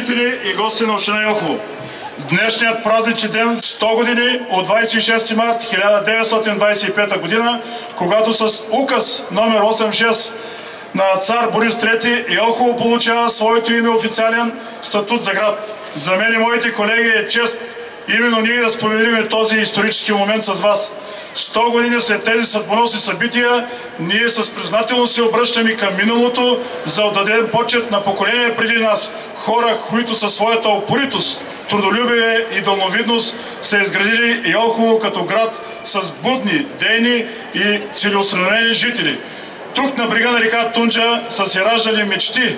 жители и гости на община Елхово! Днешният празничен ден 100 години от 26 март 1925 г., когато с указ номер 86 на цар Борис III Елхово получава своето име официален статут за град. За мен и моите колеги е чест именно ние да споделим този исторически момент с вас. 100 години след тези съдбоносни събития, ние с признателност се обръщаме към миналото, за да отдадем почет на поколение преди нас. Хора, които със своята упоритост, трудолюбие и дълновидност са изградили Елхово като град с будни, дейни и целеустремени жители. Тук на брега на река Тунджа са се раждали мечти,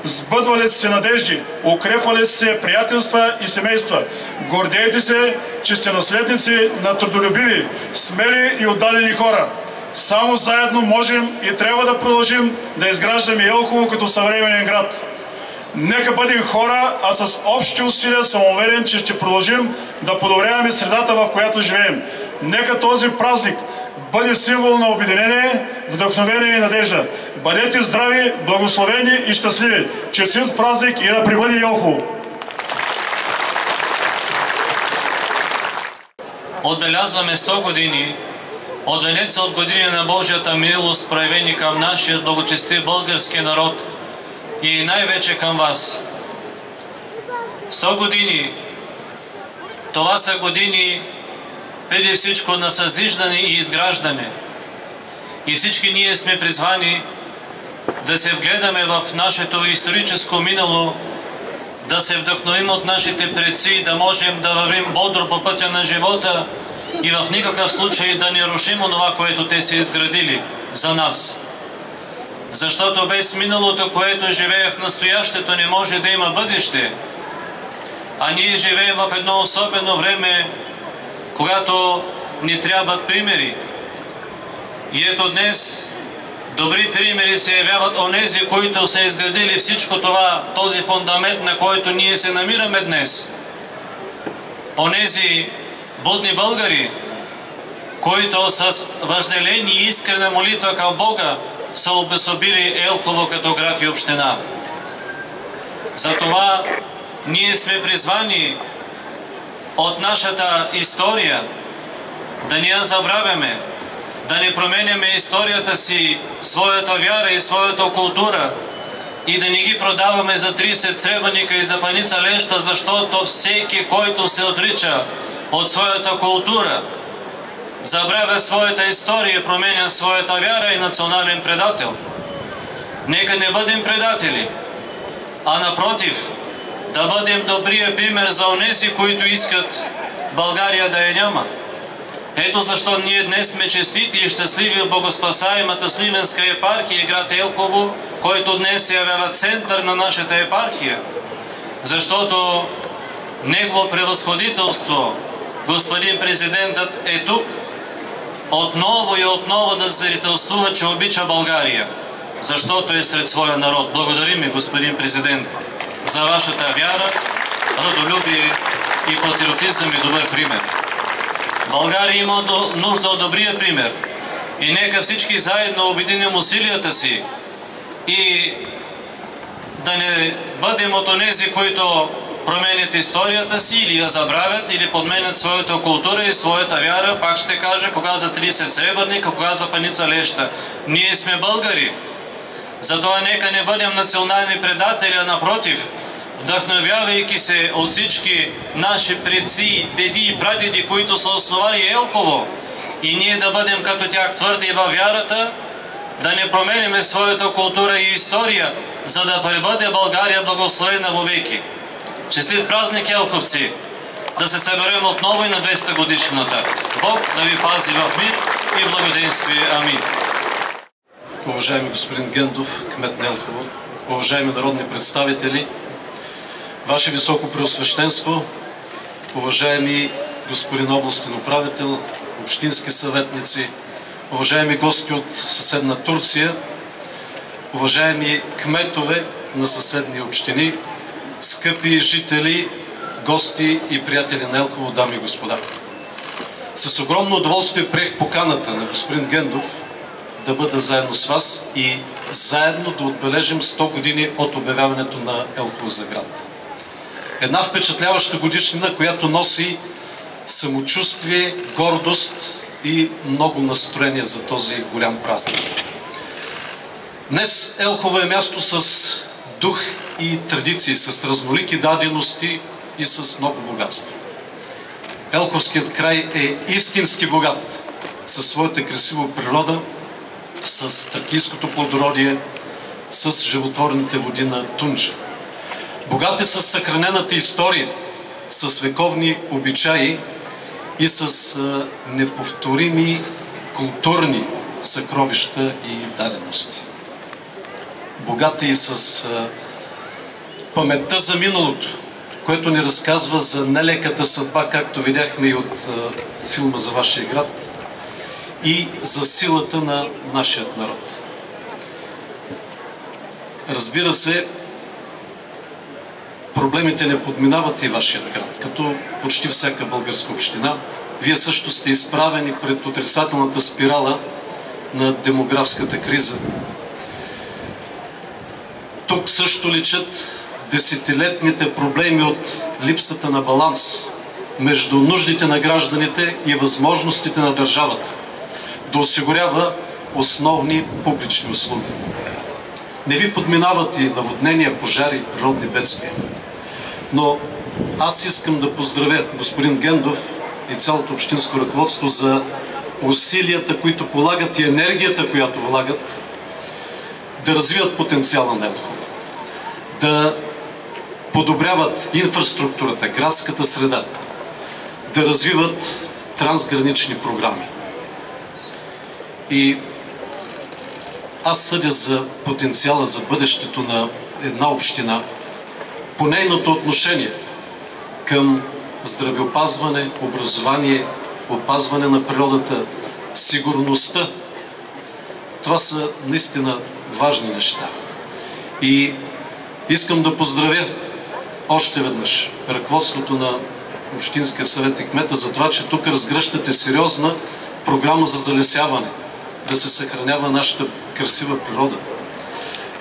сбъдвали се надежди, укрепвали се приятелства и семейства. Гордейте се, че сте наследници на трудолюбиви, смели и отдадени хора. Само заедно можем и трябва да продължим да изграждаме Елхово като съвременен град. Нека бъдем хора, а с общи усилия съм уверен, че ще продължим да подобряваме средата, в която живеем. Нека този празник бъде символ на обединение, вдъхновение и надежда. Бъдете здрави, благословени и щастливи. Честит празник и да пребъде Елхово! Отбелязваме 100 години от венеца от години на Божията милост, проявени към нашия благочестив български народ и най-вече към вас. 100 години, това са години преди всичко на съзиждане и изграждане. И всички ние сме призвани да се вгледаме в нашето историческо минало, да се вдъхновим от нашите предци, да можем да вървим бодро по пътя на живота и в никакъв случай да не рушим онова, което те са изградили за нас. Защото без миналото, което живее в настоящето, не може да има бъдеще. А ние живеем в едно особено време, когато ни трябват примери. И ето днес добри примери се явяват онези, които са изградили всичко това, този фундамент, на който ние се намираме днес. Онези будни българи, които с въжделение и искрена молитва към Бога са обособили Елхово като град и община. Затова ние сме призвани от нашата история да не я забравяме, да не променяме историята си, своята вяра и своята култура и да не ги продаваме за 30 сребърника и за паница леща, защото всеки, който се отрича от своята култура, забравя своята история и променя своята вяра и национален предател. Нека не бъдем предатели, а напротив, да бъдем добрия пример за онези, които искат България да я няма. Ето защо ние днес сме честити и щастливи в богоспасаемата Сливенска епархия и град Елхово, който днес се явява център на нашата епархия. Защото Негово превъзходителство, господин президентът, е тук отново и отново да свидетелствува, че обича България, защото е сред своя народ. Благодарим ви, господин президент, за вашата вяра, родолюбие и патриотизъм и добър пример. България има нужда от добрия пример и нека всички заедно обединим усилията си и да не бъдем от онези, които променят историята си или я забравят, или подменят своята култура и своята вяра. Пак ще кажа, кога за 30 сребърника, кога за паница леща. Ние сме българи. Затова нека не бъдем национални предатели, а напротив, вдъхновявайки се от всички наши предци, деди и прадеди, които са основали Елхово, и ние да бъдем като тях твърди във вярата, да не променяме своята култура и история, за да пребъде България благословена вовеки. Честит празник, елховци! Да се съберем отново и на 200 годишната. Бог да ви пази в мир и благоденствие. Амин. Уважаеми господин Гендов, кмет на Елхово, уважаеми народни представители, Ваше Високо Преосвещенство, уважаеми господин областен управител, общински съветници, уважаеми гости от съседна Турция, уважаеми кметове на съседни общини, скъпи жители, гости и приятели на Елхово, дами и господа. С огромно удоволствие приех поканата на господин Гендов да бъда заедно с вас и заедно да отбележим 100 години от обявяването на Елхово за град. Една впечатляваща годишнина, която носи самочувствие, гордост и много настроение за този голям празник. Днес Елхово е място с дух и традиции, с разнолики дадености и с много богатство. Елховският край е истински богат със своята красива природа, с тракийското плодородие, с животворните води на Тунджа. Богат е с съхранената история, с вековни обичаи и с неповторими културни съкровища и дадености. Богат е и с паметта за миналото, което ни разказва за нелеката съдба, както видяхме и от филма за вашия град, и за силата на нашия народ. Разбира се, проблемите не подминават и вашият град, като почти всяка българска община. Вие също сте изправени пред отрицателната спирала на демографската криза. Тук също личат десетилетните проблеми от липсата на баланс между нуждите на гражданите и възможностите на държавата да осигурява основни публични услуги. Не ви подминават и наводнения, пожари и природни бедствия. Но аз искам да поздравя господин Гендов и цялото общинско ръководство за усилията, които полагат, и енергията, която влагат, да развият потенциала на Елхово, да подобряват инфраструктурата, градската среда, да развиват трансгранични програми. И аз съдя за потенциала, за бъдещето на една община по нейното отношение към здравеопазване, образование, опазване на природата, сигурността. Това са наистина важни неща. И искам да поздравя още веднъж ръководството на Общинския съвет и кмета за това, че тук разгръщате сериозна програма за залесяване, да се съхранява нашата красива природа.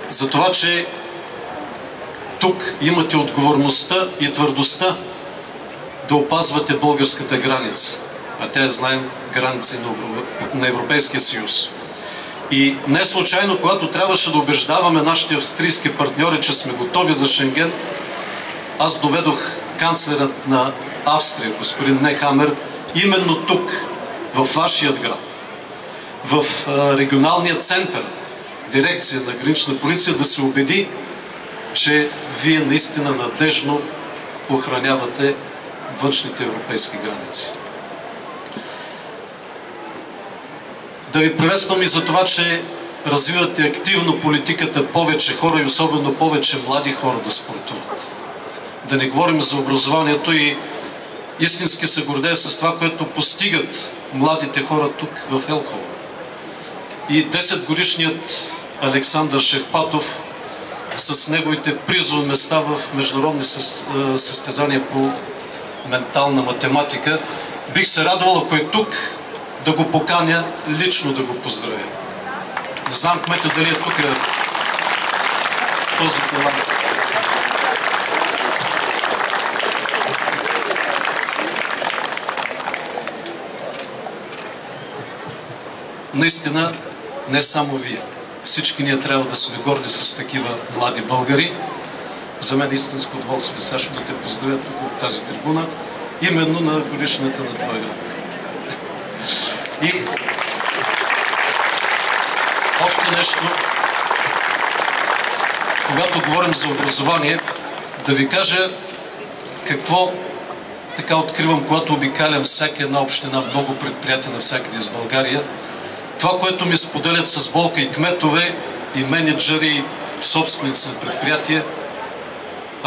За това, че тук имате отговорността и твърдостта да опазвате българската граница, а тя е, знаем, граница на Европейския съюз. И не случайно, когато трябваше да убеждаваме нашите австрийски партньори, че сме готови за Шенген, аз доведох канцлерът на Австрия, господин Нехамер, именно тук, в вашият град, в регионалния център, дирекция на гранична полиция, да се убеди, че вие наистина надежно охранявате външните европейски граници. Да ви приветствам и за това, че развивате активно политиката повече хора и особено повече млади хора да спортуват. Да не говорим за образованието, и истински се гордея с това, което постигат младите хора тук в Елхово. И 10-годишният Александър Шехпатов с неговите призови места в международни състезания по ментална математика. Бих се радвал, ако е тук, да го поканя лично да го поздравя. Не знам кмета дали е тук този парламент. Наистина, не само вие. Всички ние трябва да сме горди с такива млади българи. За мен е истинско удоволствие, Сашо, да те поздравя тук от тази трибуна, именно на годишната на твоя град. И още нещо, когато говорим за образование, да ви кажа какво така откривам, когато обикалям всяка една община, много предприятия навсякъде из България. Това, което ми споделят с болка и кметове, и менеджери, и собственици на предприятия,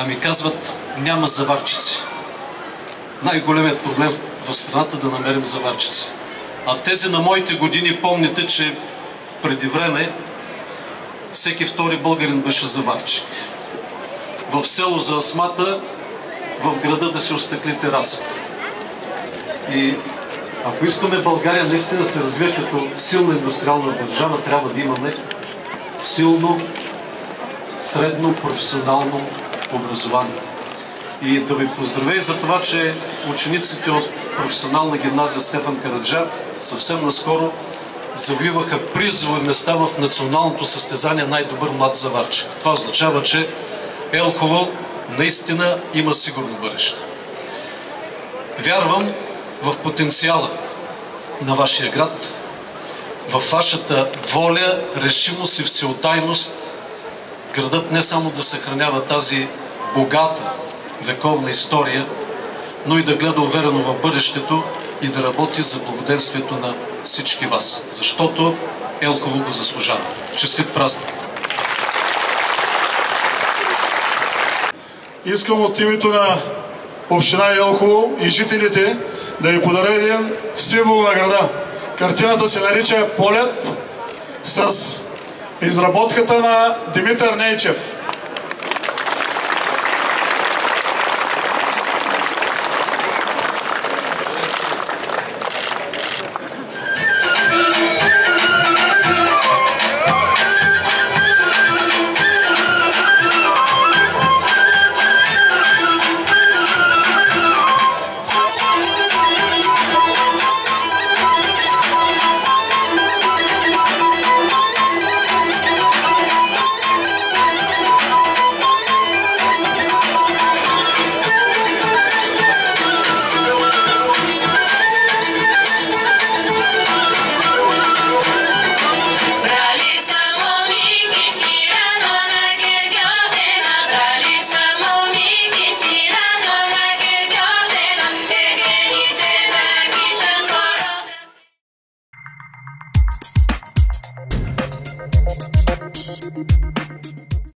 ми казват: няма заварчици. Най-големият проблем в страната да намерим заварчици. А тези на моите години, помните, че преди време всеки втори българин беше заварчик. В село за Асмата, в града да се остъкли тераса. И ако искаме България наистина да се развие като силна индустриална държава, трябва да имаме силно, средно, професионално образование. и да ви поздравя и за това, че учениците от професионална гимназия Стефан Караджа съвсем наскоро завиваха призови места в националното състезание най-добър млад заварчик. Това означава, че Елхово наистина има сигурно бъдеще. Вярвам в потенциала на вашия град, в вашата воля, решимост и всеотдайност градът не само да съхранява тази богата вековна история, но и да гледа уверено в бъдещето и да работи за благоденствието на всички вас, защото Елхово го заслужава. Честит празник! Искам от името на община Елхово и жителите да ви подаря един символ на града. Картината се нарича "Полет" с изработката на Димитър Нейчев.